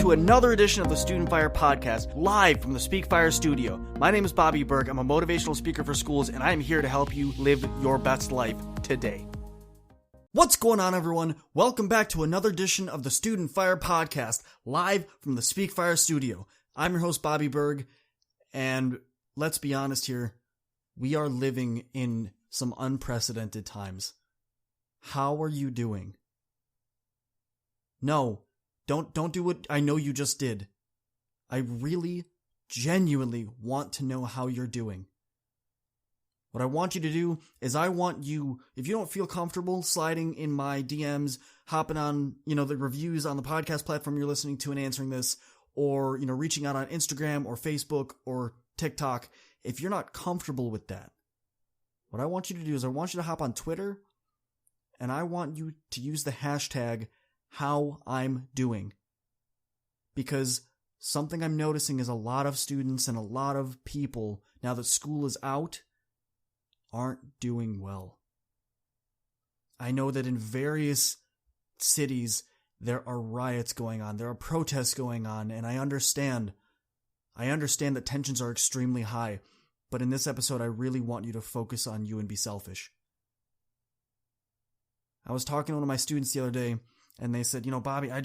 to another edition of the Student Fire Podcast, live from the Speak Fire studio. My name is Bobby Berg. I'm a motivational speaker for schools, and I'm here to help you live your best life today. What's going on, everyone? Welcome back to another edition of the Student Fire Podcast, live from the Speak Fire studio. I'm your host, Bobby Berg, and let's be honest here, we are living in some unprecedented times. How are you doing? No, don't do what I know you just did. I really, genuinely want to know how you're doing. What I want you to do is I want you, if you don't feel comfortable sliding in my DMs, hopping on, the reviews on the podcast platform you're listening to and answering this, or, reaching out on Instagram or Facebook or TikTok, if you're not comfortable with that, what I want you to do is I want you to hop on Twitter and I want you to use the hashtag how I'm doing. Because something I'm noticing is a lot of students and a lot of people, now that school is out, aren't doing well. I know that in various cities, there are riots going on, there are protests going on, and I understand that tensions are extremely high, but in this episode, I really want you to focus on you and be selfish. I was talking to one of my students the other day, and they said, Bobby, I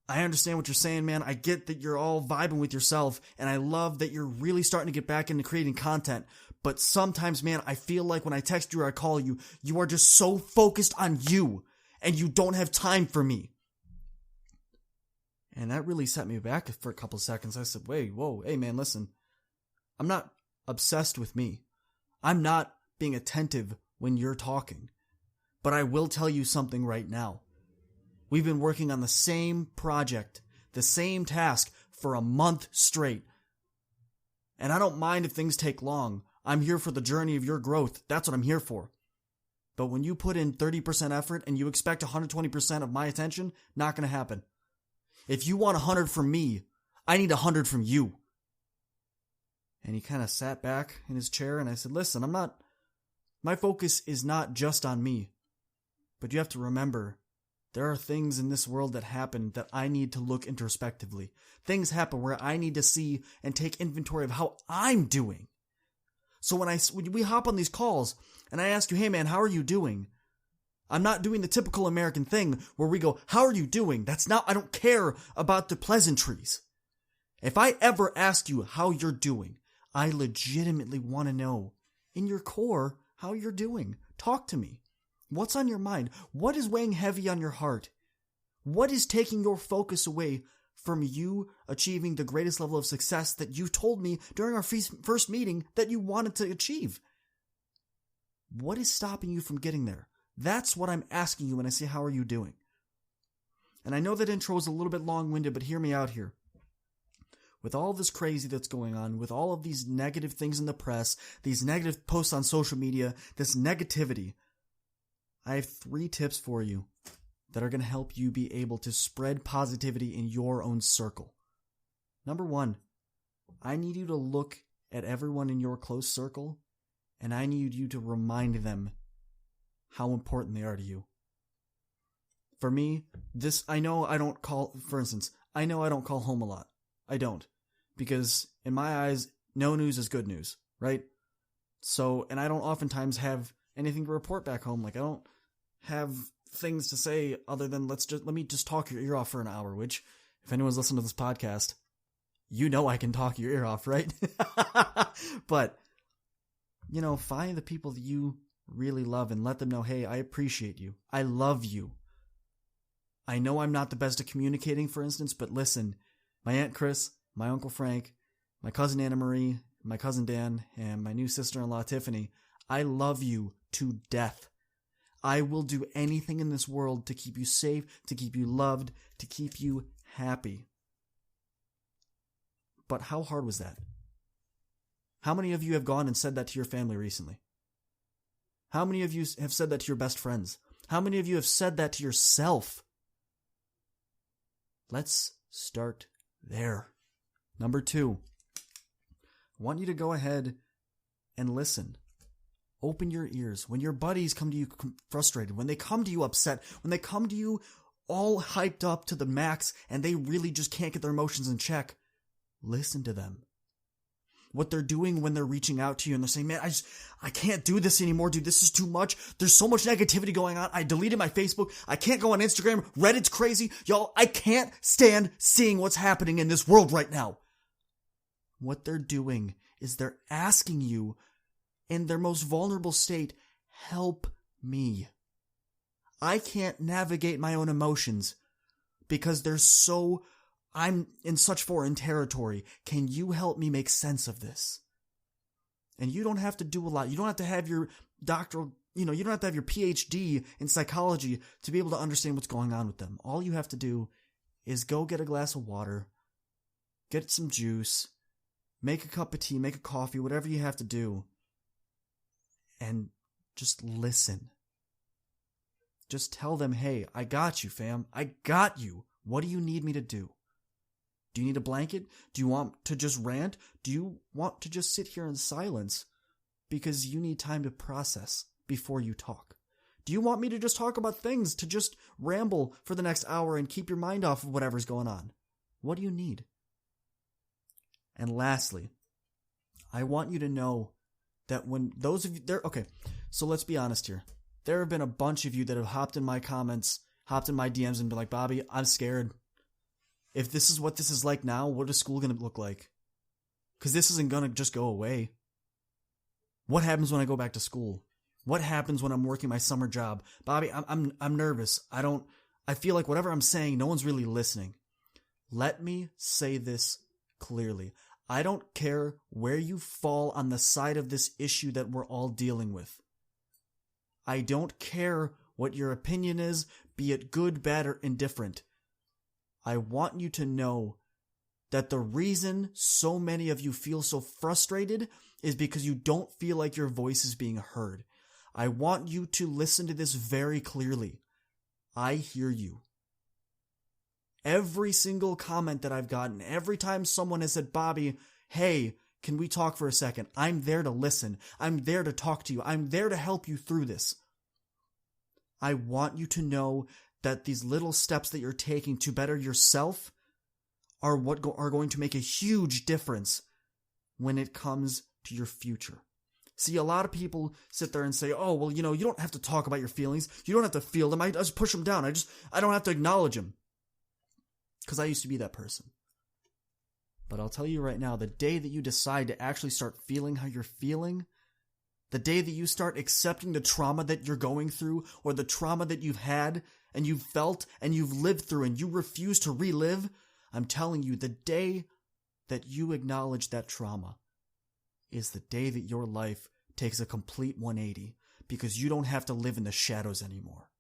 understand what you're saying, man. I get that you're all vibing with yourself, and I love that you're really starting to get back into creating content. But sometimes, man, I feel like when I text you or I call you, you are just so focused on you, and you don't have time for me. And that really set me back for a couple of seconds. I said, hey man, listen. I'm not obsessed with me. I'm not being attentive when you're talking. But I will tell you something right now. We've been working on the same project, the same task for a month straight. And I don't mind if things take long. I'm here for the journey of your growth. That's what I'm here for. But when you put in 30% effort and you expect 120% of my attention, not going to happen. If you want 100 from me, I need 100 from you. And he kind of sat back in his chair and I said, listen, my focus is not just on me. But you have to remember, there are things in this world that happen that I need to look introspectively. Things happen where I need to see and take inventory of how I'm doing. So when we hop on these calls and I ask you, hey man, how are you doing? I'm not doing the typical American thing where we go, how are you doing? I don't care about the pleasantries. If I ever ask you how you're doing, I legitimately want to know, in your core, how you're doing. Talk to me. What's on your mind? What is weighing heavy on your heart? What is taking your focus away from you achieving the greatest level of success that you told me during our first meeting that you wanted to achieve? What is stopping you from getting there? That's what I'm asking you when I say, how are you doing? And I know that intro is a little bit long-winded, but hear me out here. With all this crazy that's going on, with all of these negative things in the press, these negative posts on social media, this negativity, I have 3 tips for you that are going to help you be able to spread positivity in your own circle. Number 1, I need you to look at everyone in your close circle, and I need you to remind them how important they are to you. For me, I know I don't call home a lot. I don't. Because in my eyes, no news is good news, right? So, and I don't oftentimes have anything to report back home. Like, I don't have things to say other than let me just talk your ear off for an hour, which, if anyone's listening to this podcast, I can talk your ear off, right? But, find the people that you really love and let them know, hey, I appreciate you. I love you. I know I'm not the best at communicating, for instance, but listen, my Aunt Chris, my Uncle Frank, my cousin Anna Marie, my cousin Dan, and my new sister-in-law Tiffany, I love you to death. I will do anything in this world to keep you safe, to keep you loved, to keep you happy. But how hard was that? How many of you have gone and said that to your family recently? How many of you have said that to your best friends? How many of you have said that to yourself? Let's start there. Number 2, I want you to go ahead and listen. Open your ears. When your buddies come to you frustrated, when they come to you upset, when they come to you all hyped up to the max and they really just can't get their emotions in check, listen to them. What they're doing when they're reaching out to you and they're saying, man, I can't do this anymore, dude. This is too much. There's so much negativity going on. I deleted my Facebook. I can't go on Instagram. Reddit's crazy. Y'all, I can't stand seeing what's happening in this world right now. What they're doing is they're asking you in their most vulnerable state, help me. I can't navigate my own emotions because I'm in such foreign territory. Can you help me make sense of this? And you don't have to do a lot. You don't have to have your doctoral, you don't have to have your PhD in psychology to be able to understand what's going on with them. All you have to do is go get a glass of water, get some juice, make a cup of tea, make a coffee, whatever you have to do, and just listen. Just tell them, hey, I got you, fam. I got you. What do you need me to do? Do you need a blanket? Do you want to just rant? Do you want to just sit here in silence because you need time to process before you talk? Do you want me to just talk about things, to just ramble for the next hour and keep your mind off of whatever's going on? What do you need? And lastly, I want you to know that when those of you, okay, so let's be honest here. There have been a bunch of you that have hopped in my comments, hopped in my DMs and been like, Bobby, I'm scared. If this is what this is like now, what is school going to look like? Because this isn't going to just go away. What happens when I go back to school? What happens when I'm working my summer job? Bobby, I'm nervous. I feel like whatever I'm saying, no one's really listening. Let me say this clearly. I don't care where you fall on the side of this issue that we're all dealing with. I don't care what your opinion is, be it good, bad, or indifferent. I want you to know that the reason so many of you feel so frustrated is because you don't feel like your voice is being heard. I want you to listen to this very clearly. I hear you. Every single comment that I've gotten, every time someone has said, Bobby, hey, can we talk for a second? I'm there to listen. I'm there to talk to you. I'm there to help you through this. I want you to know that these little steps that you're taking to better yourself are what are going to make a huge difference when it comes to your future. See, a lot of people sit there and say, oh, well, you don't have to talk about your feelings. You don't have to feel them. I just push them down. I don't have to acknowledge them. Because I used to be that person. But I'll tell you right now, the day that you decide to actually start feeling how you're feeling, the day that you start accepting the trauma that you're going through or the trauma that you've had and you've felt and you've lived through and you refuse to relive, I'm telling you, the day that you acknowledge that trauma is the day that your life takes a complete 180 because you don't have to live in the shadows anymore.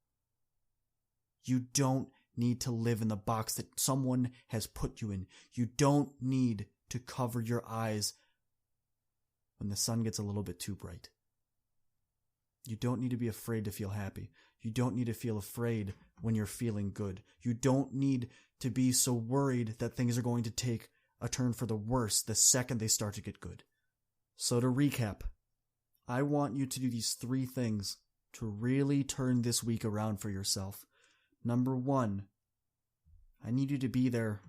You don't need to live in the box that someone has put you in. You don't need to cover your eyes when the sun gets a little bit too bright. You don't need to be afraid to feel happy. You don't need to feel afraid when you're feeling good. You don't need to be so worried that things are going to take a turn for the worse the second they start to get good. So to recap, I want you to do these 3 things to really turn this week around for yourself. Number 1, I need you to be there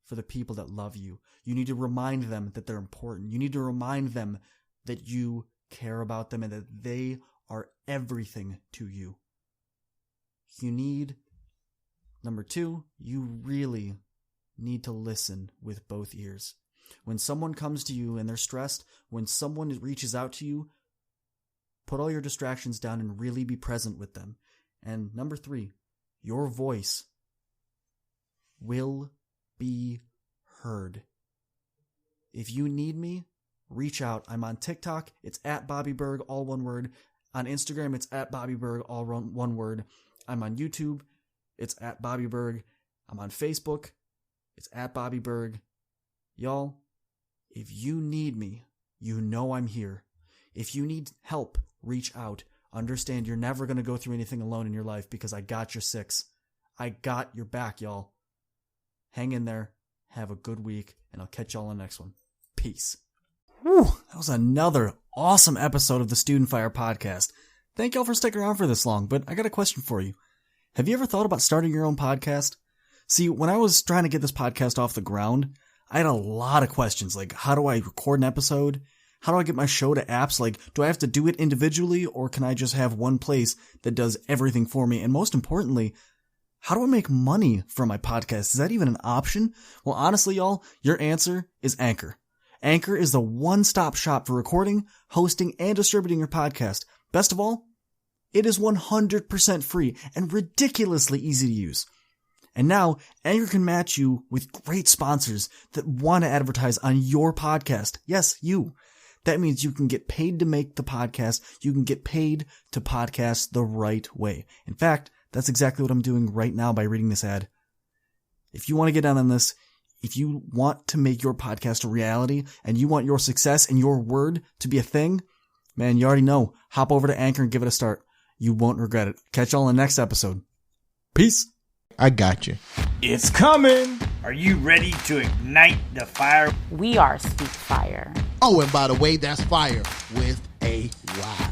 for the people that love you. You need to remind them that they're important. You need to remind them that you care about them and that they are everything to you. Number 2, you really need to listen with both ears. When someone comes to you and they're stressed, when someone reaches out to you, put all your distractions down and really be present with them. And number 3, your voice will be heard. If you need me, reach out. I'm on TikTok. It's at Bobby Berg, all one word. On Instagram, it's at Bobby Berg, all one word. I'm on YouTube. It's at Bobby Berg. I'm on Facebook. It's at Bobby Berg. Y'all, if you need me, you know I'm here. If you need help, reach out. Understand you're never going to go through anything alone in your life because I got your 6. I got your back, y'all. Hang in there. Have a good week, and I'll catch y'all on the next one. Peace. Whew, that was another awesome episode of the Student Fire podcast. Thank y'all for sticking around for this long, but I got a question for you. Have you ever thought about starting your own podcast? See, when I was trying to get this podcast off the ground, I had a lot of questions like, how do I record an episode? How do I get my show to apps? Like, do I have to do it individually, or can I just have one place that does everything for me? And most importantly, how do I make money from my podcast? Is that even an option? Well, honestly, y'all, your answer is Anchor. Anchor is the one-stop shop for recording, hosting, and distributing your podcast. Best of all, it is 100% free and ridiculously easy to use. And now, Anchor can match you with great sponsors that want to advertise on your podcast. Yes, you. That means you can get paid to make the podcast. You can get paid to podcast the right way. In fact, that's exactly what I'm doing right now by reading this ad. If you want to get in on this, if you want to make your podcast a reality and you want your success and your word to be a thing, man, you already know. Hop over to Anchor and give it a start. You won't regret it. Catch y'all in the next episode. Peace. I got you. It's coming. Are you ready to ignite the fire? We are Speak Fire. Oh, and by the way, that's fire with a Y.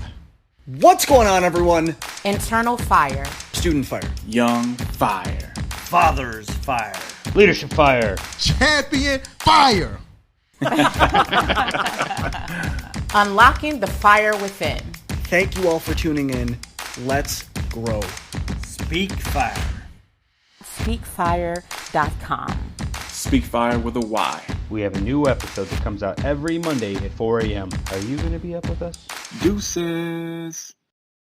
What's going on, everyone? Internal fire. Student fire. Young fire. Father's fire. Leadership fire. Champion fire. Unlocking the fire within. Thank you all for tuning in. Let's grow. Speak fire. SpeakFire.com. Speak Fire with a Y. We have a new episode that comes out every Monday at 4 a.m. Are you going to be up with us? Deuces.